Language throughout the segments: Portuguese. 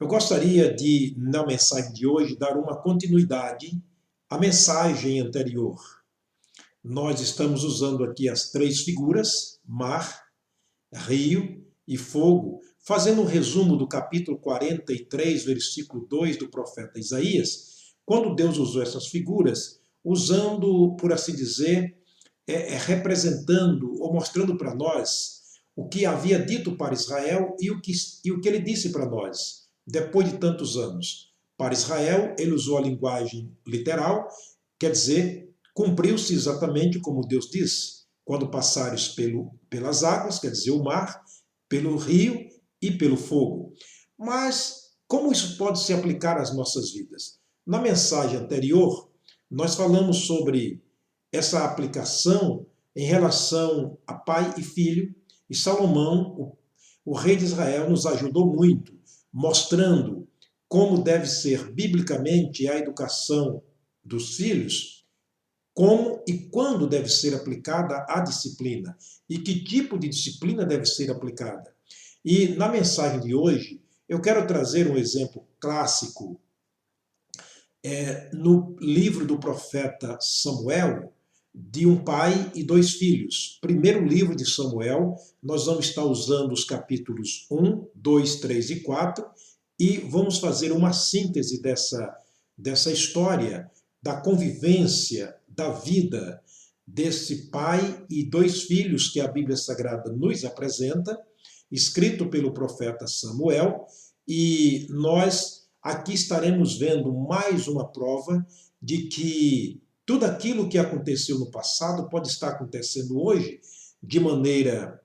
Eu gostaria de, na mensagem de hoje, dar uma continuidade à mensagem anterior. Nós estamos usando aqui as três figuras, mar, rio e fogo, fazendo um resumo do capítulo 43, versículo 2 do profeta Isaías, quando Deus usou essas figuras, usando, por assim dizer, representando ou mostrando para nós o que havia dito para Israel e o que ele disse para nós, depois de tantos anos. Para Israel, ele usou a linguagem literal, quer dizer, cumpriu-se exatamente como Deus disse. Quando passares pelas águas, quer dizer, o mar, pelo rio e pelo fogo. Mas como isso pode se aplicar às nossas vidas? Na mensagem anterior, nós falamos sobre essa aplicação em relação a pai e filho, e Salomão, o rei de Israel, nos ajudou muito, mostrando como deve ser biblicamente a educação dos filhos, como e quando deve ser aplicada a disciplina, e que tipo de disciplina deve ser aplicada. E na mensagem de hoje, eu quero trazer um exemplo clássico no livro do profeta Samuel, de um pai e dois filhos. Primeiro livro de Samuel, nós vamos estar usando os capítulos 1, 2, 3 e 4 e vamos fazer uma síntese dessa história, da convivência, da vida desse pai e dois filhos que a Bíblia Sagrada nos apresenta, escrito pelo profeta Samuel, e nós aqui estaremos vendo mais uma prova de que tudo aquilo que aconteceu no passado pode estar acontecendo hoje de maneira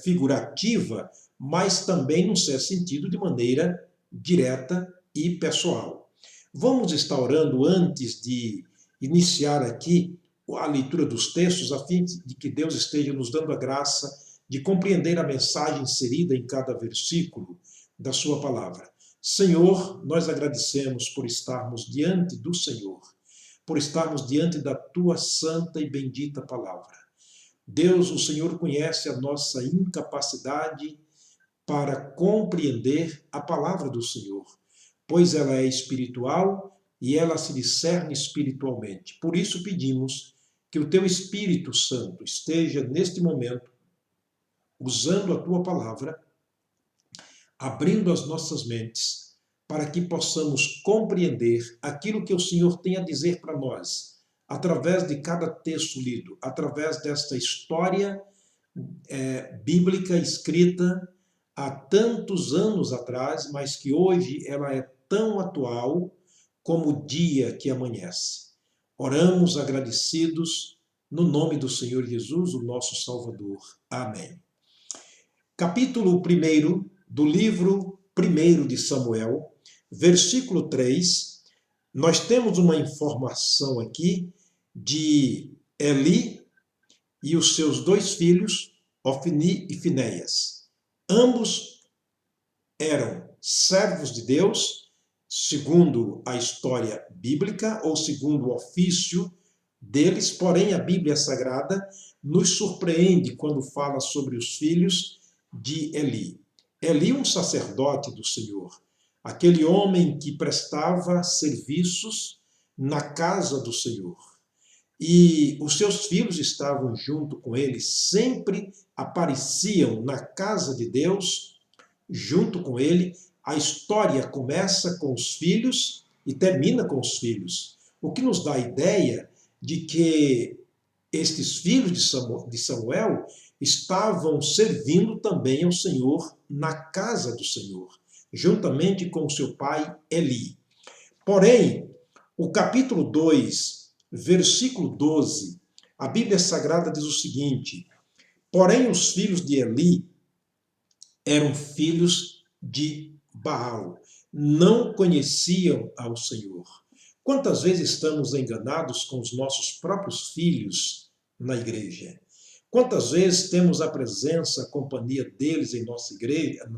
figurativa, mas também, num certo sentido, de maneira direta e pessoal. Vamos estar orando antes de iniciar aqui a leitura dos textos, a fim de que Deus esteja nos dando a graça de compreender a mensagem inserida em cada versículo da sua palavra. Senhor, nós agradecemos por estarmos diante do Senhor, por estarmos diante da tua santa e bendita palavra. Deus, o Senhor conhece a nossa incapacidade para compreender a palavra do Senhor, pois ela é espiritual e ela se discerne espiritualmente. Por isso pedimos que o teu Espírito Santo esteja neste momento usando a tua palavra, abrindo as nossas mentes, para que possamos compreender aquilo que o Senhor tem a dizer para nós, através de cada texto lido, através desta história bíblica escrita há tantos anos atrás, mas que hoje ela é tão atual como o dia que amanhece. Oramos agradecidos no nome do Senhor Jesus, o nosso Salvador. Amém. Capítulo 1 do livro 1 de Samuel, versículo 3, nós temos uma informação aqui de Eli e os seus dois filhos, Ofni e Finéias. Ambos eram servos de Deus, segundo a história bíblica, ou segundo o ofício deles, porém a Bíblia Sagrada nos surpreende quando fala sobre os filhos de Eli. Eli, um sacerdote do Senhor, aquele homem que prestava serviços na casa do Senhor. E os seus filhos estavam junto com ele, sempre apareciam na casa de Deus, junto com ele. A história começa com os filhos e termina com os filhos, o que nos dá a ideia de que estes filhos de Samuel estavam servindo também ao Senhor na casa do Senhor, juntamente com o seu pai Eli. Porém, o capítulo 2, versículo 12, a Bíblia Sagrada diz o seguinte: porém os filhos de Eli eram filhos de Baal, não conheciam ao Senhor. Quantas vezes estamos enganados com os nossos próprios filhos na igreja? Quantas vezes temos a presença, a companhia deles em nossa igreja,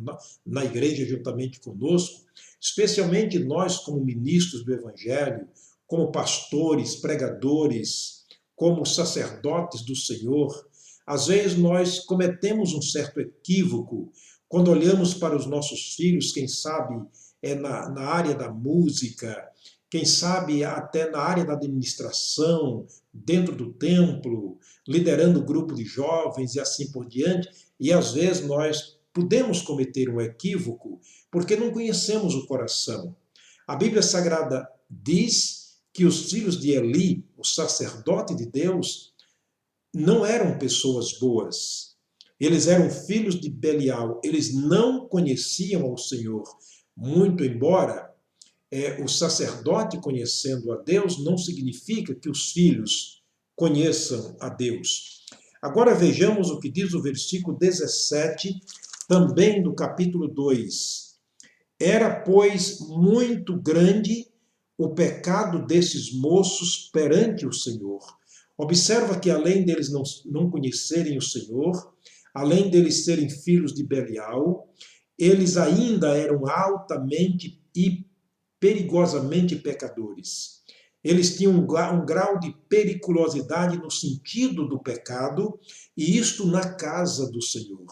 na igreja juntamente conosco, especialmente nós como ministros do Evangelho, como pastores, pregadores, como sacerdotes do Senhor. Às vezes nós cometemos um certo equívoco quando olhamos para os nossos filhos, quem sabe na área da música, quem sabe até na área da administração, dentro do templo, liderando grupo de jovens e assim por diante. E às vezes nós podemos cometer um equívoco porque não conhecemos o coração. A Bíblia Sagrada diz que os filhos de Eli, o sacerdote de Deus, não eram pessoas boas. Eles eram filhos de Belial. Eles não conheciam ao Senhor. Muito embora o sacerdote conhecendo a Deus, não significa que os filhos conheçam a Deus. Agora vejamos o que diz o versículo 17, também do capítulo 2. Era, pois, muito grande o pecado desses moços perante o Senhor. Observa que além deles não conhecerem o Senhor, além deles serem filhos de Belial, eles ainda eram altamente e perigosamente pecadores. Eles tinham um grau de periculosidade no sentido do pecado, e isto na casa do Senhor.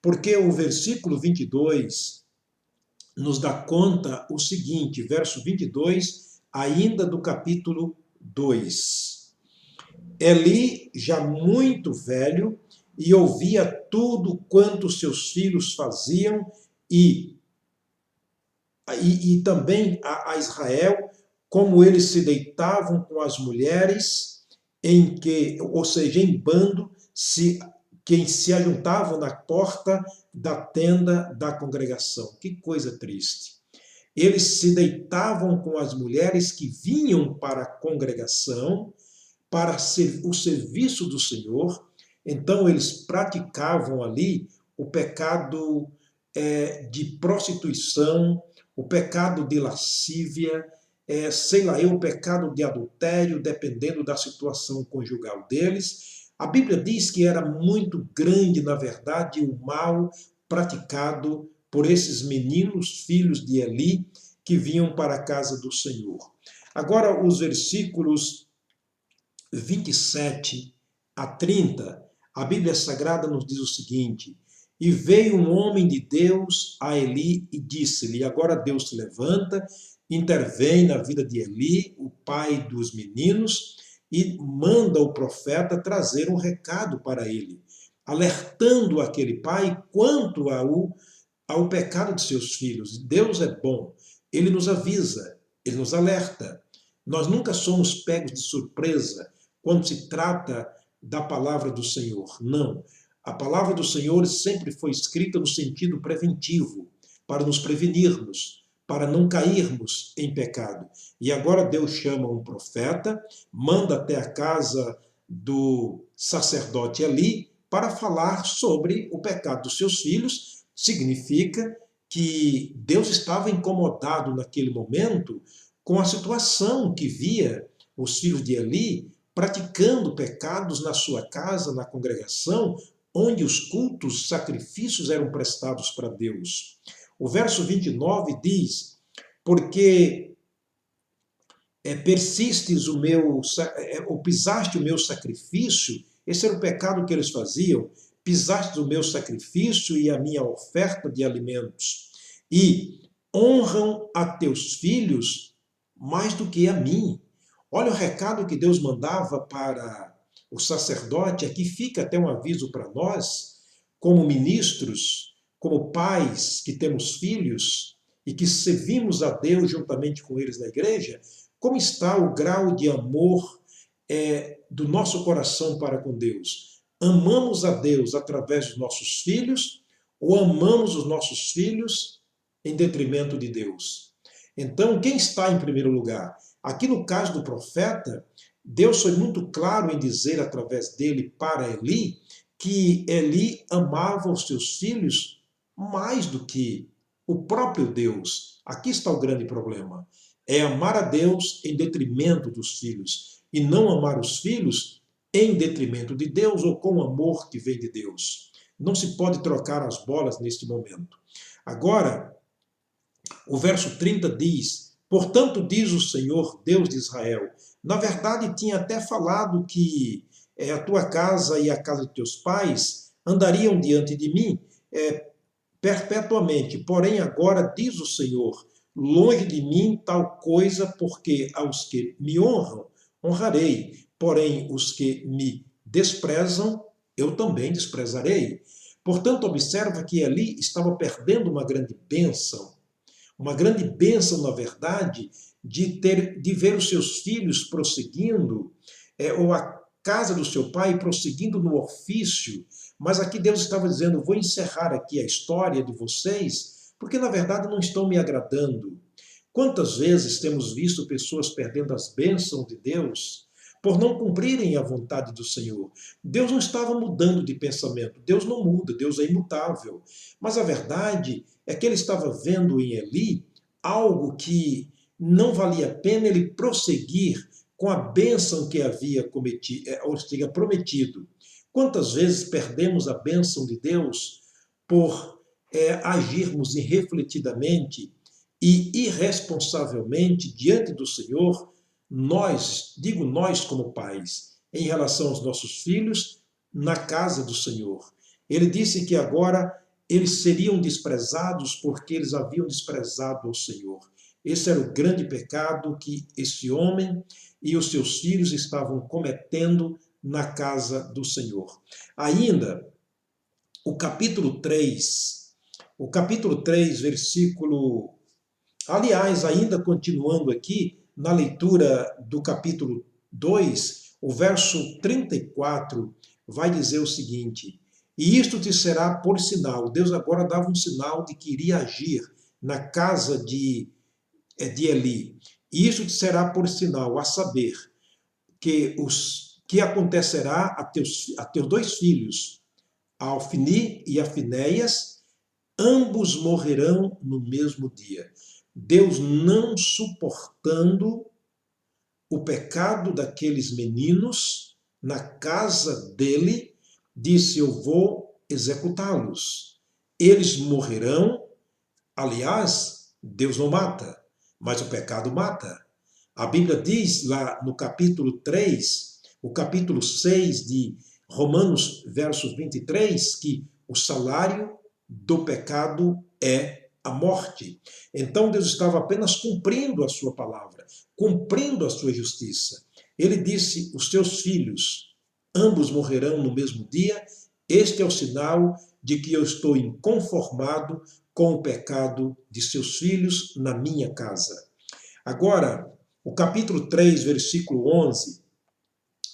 Porque o versículo 22 nos dá conta o seguinte, verso 22, ainda do capítulo 2. Eli, já muito velho, e ouvia tudo quanto seus filhos faziam, e também a Israel, como eles se deitavam com as mulheres, ou seja, em bando, quem se ajuntavam na porta da tenda da congregação. Que coisa triste. Eles se deitavam com as mulheres que vinham para a congregação, para o serviço do Senhor. Então eles praticavam ali o pecado de prostituição, o pecado de lascívia, o pecado de adultério, dependendo da situação conjugal deles. A Bíblia diz que era muito grande, na verdade, o mal praticado por esses meninos, filhos de Eli, que vinham para a casa do Senhor. Agora, os versículos 27 a 30, a Bíblia Sagrada nos diz o seguinte: e veio um homem de Deus a Eli e disse-lhe, agora Deus se levanta, intervém na vida de Eli, o pai dos meninos, e manda o profeta trazer um recado para ele, alertando aquele pai quanto ao pecado de seus filhos. Deus é bom, ele nos avisa, ele nos alerta. Nós nunca somos pegos de surpresa quando se trata da palavra do Senhor. Não. A palavra do Senhor sempre foi escrita no sentido preventivo, para nos prevenirmos, para não cairmos em pecado. E agora Deus chama um profeta, manda até a casa do sacerdote Eli para falar sobre o pecado dos seus filhos. Significa que Deus estava incomodado naquele momento com a situação que via os filhos de Eli praticando pecados na sua casa, na congregação, onde os cultos, sacrifícios eram prestados para Deus. O verso 29 diz, porque persistes ou pisaste o meu sacrifício, esse era o pecado que eles faziam, pisaste o meu sacrifício e a minha oferta de alimentos, e honram a teus filhos mais do que a mim. Olha o recado que Deus mandava para o sacerdote. Aqui fica até um aviso para nós, como ministros, como pais que temos filhos e que servimos a Deus juntamente com eles na igreja, como está o grau de amor do nosso coração para com Deus. Amamos a Deus através dos nossos filhos ou amamos os nossos filhos em detrimento de Deus? Então, quem está em primeiro lugar? Aqui no caso do profeta, Deus foi muito claro em dizer através dele para Eli que Eli amava os seus filhos mais do que o próprio Deus. Aqui está o grande problema. É amar a Deus em detrimento dos filhos e não amar os filhos em detrimento de Deus ou com o amor que vem de Deus. Não se pode trocar as bolas neste momento. Agora, o verso 30 diz, portanto diz o Senhor, Deus de Israel. Na verdade, tinha até falado que a tua casa e a casa de teus pais andariam diante de mim perpetuamente. Porém, agora diz o Senhor, longe de mim tal coisa, porque aos que me honram, honrarei, porém os que me desprezam, eu também desprezarei. Portanto, observa que Eli estava perdendo uma grande bênção, na verdade, de ver os seus filhos prosseguindo, ou a casa do seu pai prosseguindo no ofício. Mas aqui Deus estava dizendo: vou encerrar aqui a história de vocês, porque na verdade não estão me agradando. Quantas vezes temos visto pessoas perdendo as bênçãos de Deus por não cumprirem a vontade do Senhor? Deus não estava mudando de pensamento, Deus não muda, Deus é imutável. Mas a verdade é que ele estava vendo em Eli algo que não valia a pena ele prosseguir com a bênção que havia prometido. Quantas vezes perdemos a bênção de Deus por agirmos irrefletidamente e irresponsavelmente diante do Senhor, nós, digo nós como pais, em relação aos nossos filhos, na casa do Senhor. Ele disse que agora eles seriam desprezados porque eles haviam desprezado o Senhor. Esse era o grande pecado que esse homem e os seus filhos estavam cometendo na casa do Senhor. Ainda, o capítulo 3, versículo... Aliás, ainda continuando aqui, na leitura do capítulo 2, o verso 34 vai dizer o seguinte: e isto te será por sinal. Deus agora dava um sinal de que iria agir na casa de Eli. E isso te será por sinal, a saber, que acontecerá a teus dois filhos, a Ofni e a Finéias, ambos morrerão no mesmo dia. Deus, não suportando o pecado daqueles meninos na casa dele, disse: eu vou executá-los. Eles morrerão. Aliás, Deus não mata, mas o pecado mata. A Bíblia diz lá no capítulo 3, o capítulo 6 de Romanos, versos 23, que o salário do pecado é a morte. Então Deus estava apenas cumprindo a sua palavra, cumprindo a sua justiça. Ele disse: os teus filhos, ambos morrerão no mesmo dia. Este é o sinal de que eu estou inconformado com o pecado de seus filhos na minha casa. Agora, o capítulo 3, versículo 11,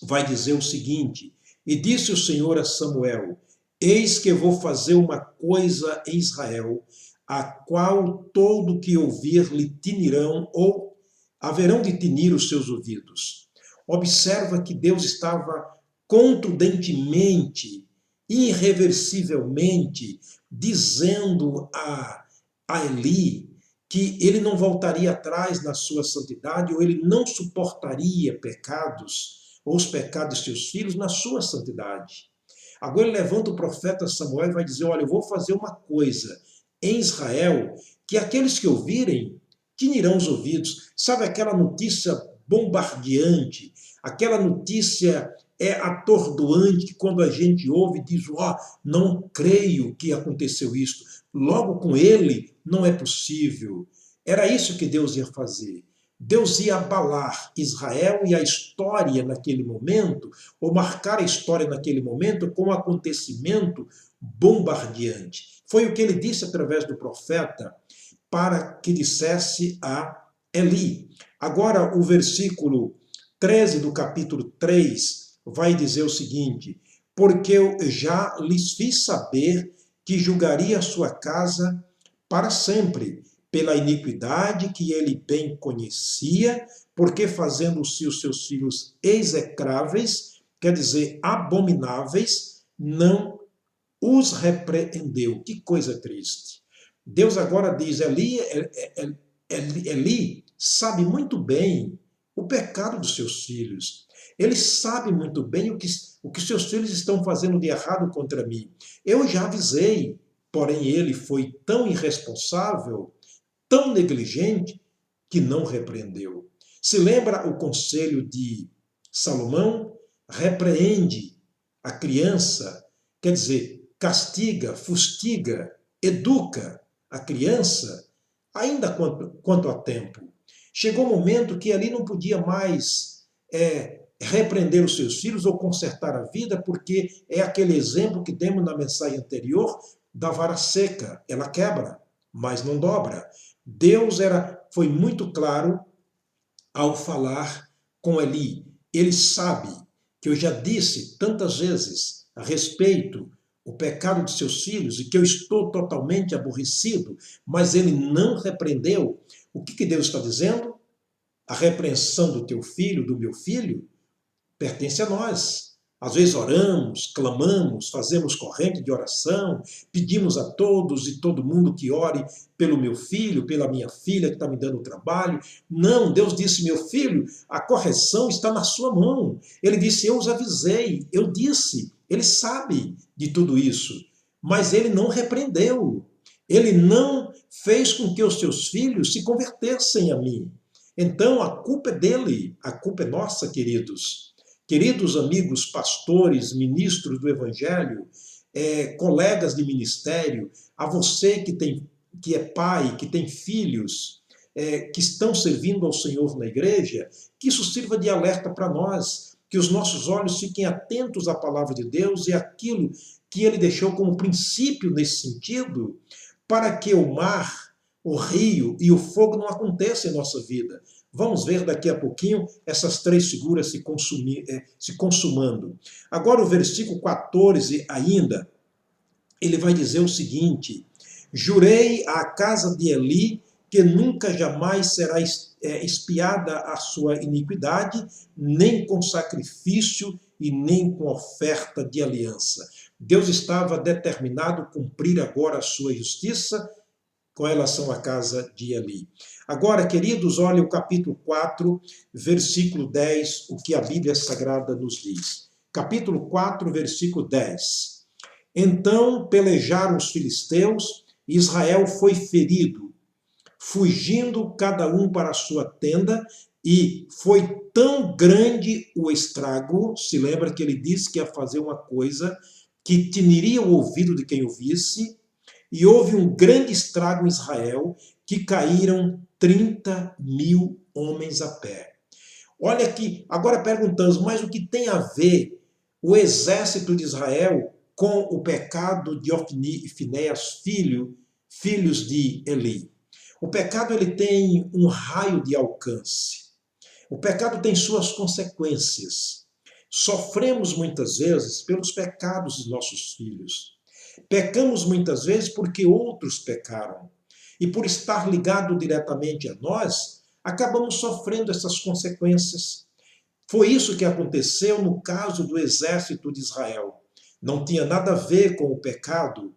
vai dizer o seguinte: e disse o Senhor a Samuel: eis que vou fazer uma coisa em Israel, a qual todo que ouvir lhe tinirão, ou haverão de tinir os seus ouvidos. Observa que Deus estava contundentemente, irreversivelmente, dizendo a Eli que ele não voltaria atrás na sua santidade, ou ele não suportaria pecados, ou os pecados de seus filhos na sua santidade. Agora ele levanta o profeta Samuel e vai dizer: olha, eu vou fazer uma coisa em Israel, que aqueles que ouvirem tinirão os ouvidos. Sabe aquela notícia bombardeante, aquela notícia atordoante, que quando a gente ouve diz: ó, não creio que aconteceu isto, logo com ele não é possível. Era isso que Deus ia fazer. Deus ia abalar Israel e a história naquele momento, ou marcar a história naquele momento com um acontecimento bombardeante. Foi o que ele disse através do profeta para que dissesse a Eli. Agora, o versículo 13 do capítulo 3 vai dizer o seguinte: porque eu já lhes fiz saber que julgaria a sua casa para sempre, pela iniquidade que ele bem conhecia, porque fazendo-se os seus filhos execráveis, quer dizer, abomináveis, não os repreendeu. Que coisa triste. Deus agora diz: Eli sabe muito bem o pecado dos seus filhos. Ele sabe muito bem o que seus filhos estão fazendo de errado contra mim. Eu já avisei, porém ele foi tão irresponsável, tão negligente, que não repreendeu. Se lembra o conselho de Salomão? Repreende a criança, quer dizer, castiga, fustiga, educa a criança ainda quanto a tempo. Chegou um momento que Eli não podia mais repreender os seus filhos ou consertar a vida, porque é aquele exemplo que demos na mensagem anterior da vara seca. Ela quebra, mas não dobra. Deus foi muito claro ao falar com Eli. Ele sabe que eu já disse tantas vezes a respeito o pecado de seus filhos e que eu estou totalmente aborrecido, mas ele não repreendeu. O que Deus está dizendo? A repreensão do teu filho, do meu filho, pertence a nós. Às vezes oramos, clamamos, fazemos corrente de oração, pedimos a todos e todo mundo que ore pelo meu filho, pela minha filha que está me dando trabalho. Não, Deus disse, meu filho, a correção está na sua mão. Ele disse, eu os avisei, eu disse, ele sabe de tudo isso, mas ele não repreendeu. Ele não fez com que os seus filhos se convertessem a mim. Então a culpa é dele, a culpa é nossa, queridos. Queridos amigos pastores, ministros do Evangelho, colegas de ministério, a você que é pai, que tem filhos, que estão servindo ao Senhor na igreja, que isso sirva de alerta para nós, que os nossos olhos fiquem atentos à palavra de Deus e àquilo que Ele deixou como princípio nesse sentido, para que o mar, o rio e o fogo não aconteçam em nossa vida. Vamos ver daqui a pouquinho essas três figuras se consumando. Agora o versículo 14 ainda, ele vai dizer o seguinte: jurei à casa de Eli que nunca jamais será expiada a sua iniquidade, nem com sacrifício e nem com oferta de aliança. Deus estava determinado a cumprir agora a sua justiça com relação à casa de Eli. Agora, queridos, olha o capítulo 4, versículo 10, o que a Bíblia Sagrada nos diz. Capítulo 4, versículo 10. Então pelejaram os filisteus, e Israel foi ferido, fugindo cada um para a sua tenda, e foi tão grande o estrago, se lembra que ele disse que ia fazer uma coisa que tiniria o ouvido de quem ouvisse, e houve um grande estrago em Israel, que caíram 30.000 homens a pé. Olha aqui, agora perguntamos, mas o que tem a ver o exército de Israel com o pecado de Ofni e Finéias, filhos de Eli? O pecado ele tem um raio de alcance. O pecado tem suas consequências. Sofremos muitas vezes pelos pecados de nossos filhos. Pecamos muitas vezes porque outros pecaram. E por estar ligado diretamente a nós, acabamos sofrendo essas consequências. Foi isso que aconteceu no caso do exército de Israel. Não tinha nada a ver com o pecado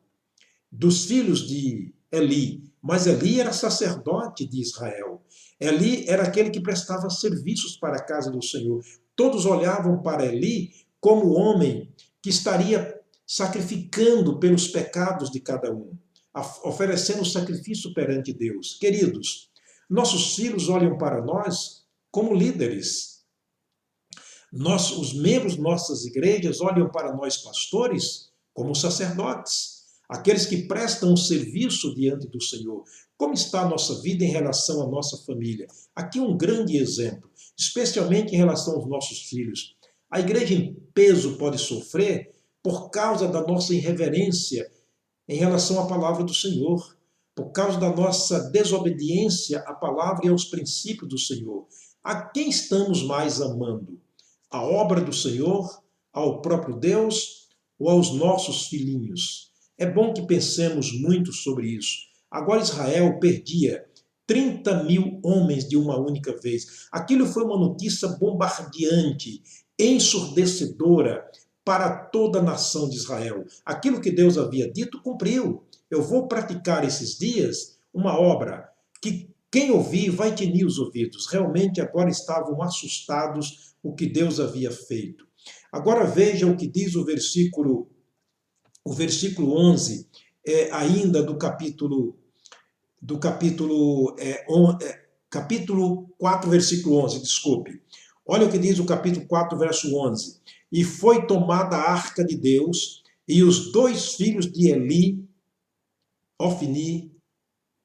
dos filhos de Eli, mas Eli era sacerdote de Israel. Eli era aquele que prestava serviços para a casa do Senhor. Todos olhavam para Eli como o homem que estaria sacrificando pelos pecados de cada um, oferecendo sacrifício perante Deus. Queridos, nossos filhos olham para nós como líderes. Os membros de nossas igrejas olham para nós, pastores, como sacerdotes, aqueles que prestam um serviço diante do Senhor. Como está a nossa vida em relação à nossa família? Aqui um grande exemplo, especialmente em relação aos nossos filhos. A igreja em peso pode sofrer por causa da nossa irreverência em relação à palavra do Senhor, por causa da nossa desobediência à palavra e aos princípios do Senhor. A quem estamos mais amando? A obra do Senhor, ao próprio Deus ou aos nossos filhinhos? É bom que pensemos muito sobre isso. Agora Israel perdia 30.000 homens de uma única vez. Aquilo foi uma notícia bombardeante, ensurdecedora para toda a nação de Israel. Aquilo que Deus havia dito, cumpriu. Eu vou praticar esses dias uma obra que quem ouvir vai tinir os ouvidos. Realmente agora estavam assustados o que Deus havia feito. Agora veja o que diz o versículo 11, ainda do capítulo 4, versículo 11, desculpe. Olha o que diz o capítulo 4, verso 11. E foi tomada a arca de Deus, e os 2 filhos de Eli, Ofni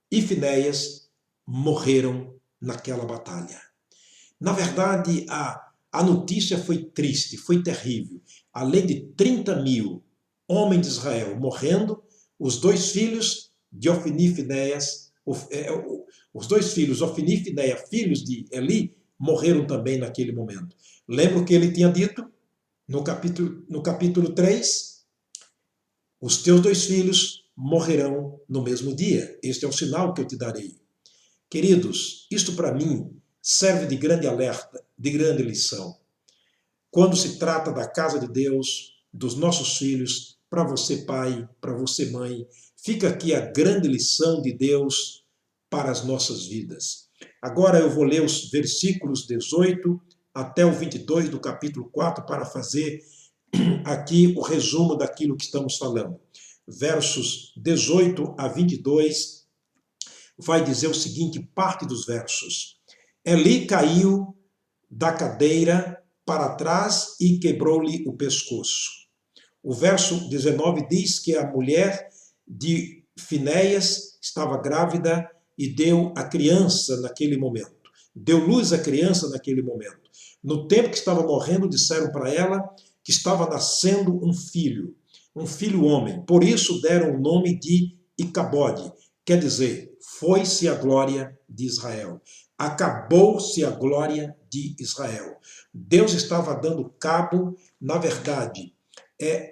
e Finéias, morreram naquela batalha. Na verdade, a notícia foi triste, foi terrível. Além de 30.000 homens de Israel morrendo, os dois filhos de Ofni e Finéias, os dois filhos, Ofni e Finéias, filhos de Eli, morreram também naquele momento. Lembra o que ele tinha dito no capítulo 3? Os teus dois filhos morrerão no mesmo dia. Este é o sinal que eu te darei. Queridos, isto para mim serve de grande alerta, de grande lição. Quando se trata da casa de Deus, dos nossos filhos, para você pai, para você mãe, fica aqui a grande lição de Deus para as nossas vidas. Agora eu vou ler os versículos 18 até o 22 do capítulo 4 para fazer aqui o resumo daquilo que estamos falando. Versos 18 a 22 vai dizer o seguinte, parte dos versos. Eli caiu da cadeira para trás e quebrou-lhe o pescoço. O verso 19 diz que a mulher de Finéias estava grávida e deu a criança naquele momento. Deu luz à criança naquele momento. No tempo que estava morrendo, disseram para ela que estava nascendo um filho homem. Por isso deram o nome de Icabode. Quer dizer, foi-se a glória de Israel. Acabou-se a glória de Israel. Deus estava dando cabo, na verdade,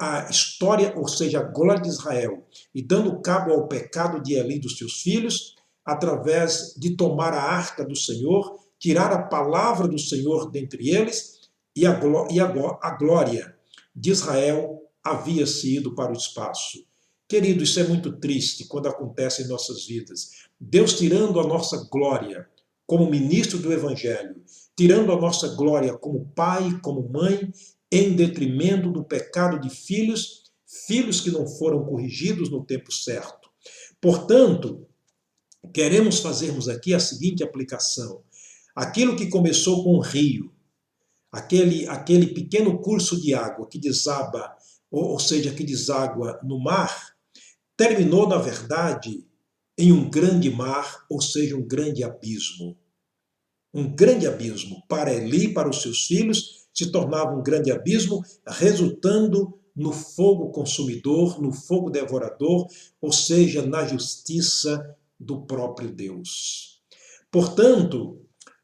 a história, ou seja, a glória de Israel, e dando cabo ao pecado de Eli e dos seus filhos, através de tomar a arca do Senhor, tirar a palavra do Senhor dentre eles, e a glória de Israel havia se ido para o espaço. Querido, isso é muito triste quando acontece em nossas vidas. Deus tirando a nossa glória como ministro do Evangelho, tirando a nossa glória como pai, como mãe, em detrimento do pecado de filhos que não foram corrigidos no tempo certo. Portanto, queremos fazermos aqui a seguinte aplicação. Aquilo que começou com o rio, aquele pequeno curso de água que desaba, ou seja, que deságua no mar, terminou, na verdade, em um grande mar, ou seja, um grande abismo. Um grande abismo. Para Eli, para os seus filhos, se tornava um grande abismo, resultando no fogo consumidor, no fogo devorador, ou seja, na justiça do próprio Deus. Portanto,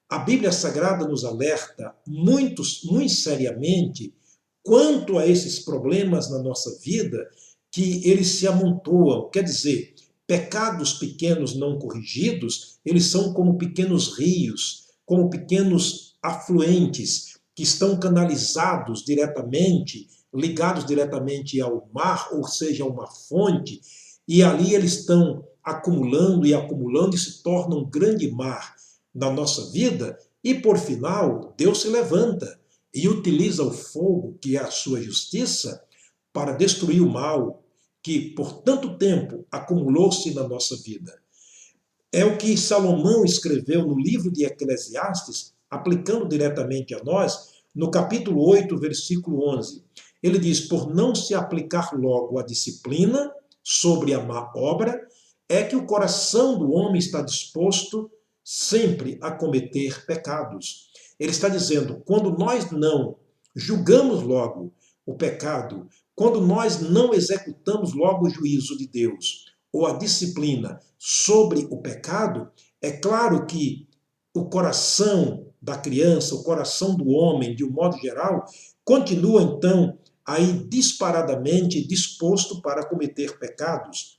a Bíblia Sagrada nos alerta muito seriamente quanto a esses problemas na nossa vida, que eles se amontoam. Quer dizer, pecados pequenos não corrigidos, eles são como pequenos rios, como pequenos afluentes que estão canalizados diretamente, ligados diretamente ao mar, ou seja, a uma fonte, e ali eles estão acumulando e acumulando e se tornam um grande mar na nossa vida, e por final, Deus se levanta e utiliza o fogo, que é a sua justiça, para destruir o mal que por tanto tempo acumulou-se na nossa vida. É o que Salomão escreveu no livro de Eclesiastes, aplicando diretamente a nós, no capítulo 8, versículo 11. Ele diz, por não se aplicar logo a disciplina sobre a má obra, é que o coração do homem está disposto sempre a cometer pecados. Ele está dizendo, quando nós não julgamos logo o pecado, quando nós não executamos logo o juízo de Deus, ou a disciplina sobre o pecado, é claro que o coração da criança, o coração do homem, de um modo geral, continua então aí disparadamente disposto para cometer pecados.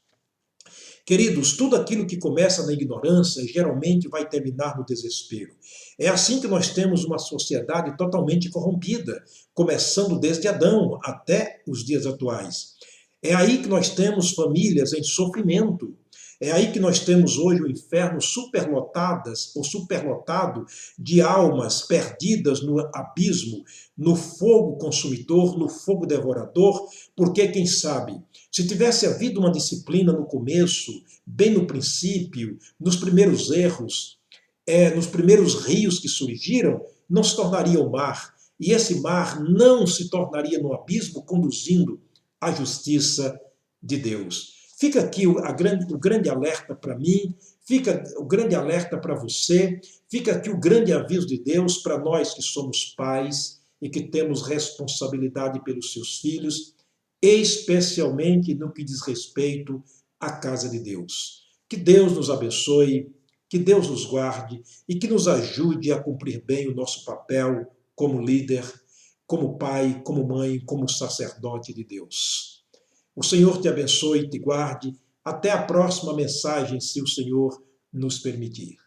Queridos, tudo aquilo que começa na ignorância geralmente vai terminar no desespero. É assim que nós temos uma sociedade totalmente corrompida, começando desde Adão até os dias atuais. É aí que nós temos famílias em sofrimento. É aí que nós temos hoje o inferno superlotadas ou superlotado de almas perdidas no abismo, no fogo consumidor, no fogo devorador, porque quem sabe, se tivesse havido uma disciplina no começo, bem no princípio, nos primeiros erros, nos primeiros rios que surgiram, não se tornaria o mar, e esse mar não se tornaria no abismo conduzindo à justiça de Deus. Fica aqui o grande alerta para mim, Fica o grande alerta para você, fica aqui o grande aviso de Deus para nós que somos pais e que temos responsabilidade pelos seus filhos, especialmente no que diz respeito à casa de Deus. Que Deus nos abençoe, que Deus nos guarde e que nos ajude a cumprir bem o nosso papel como líder, como pai, como mãe, como sacerdote de Deus. O Senhor te abençoe e te guarde. Até a próxima mensagem, se o Senhor nos permitir.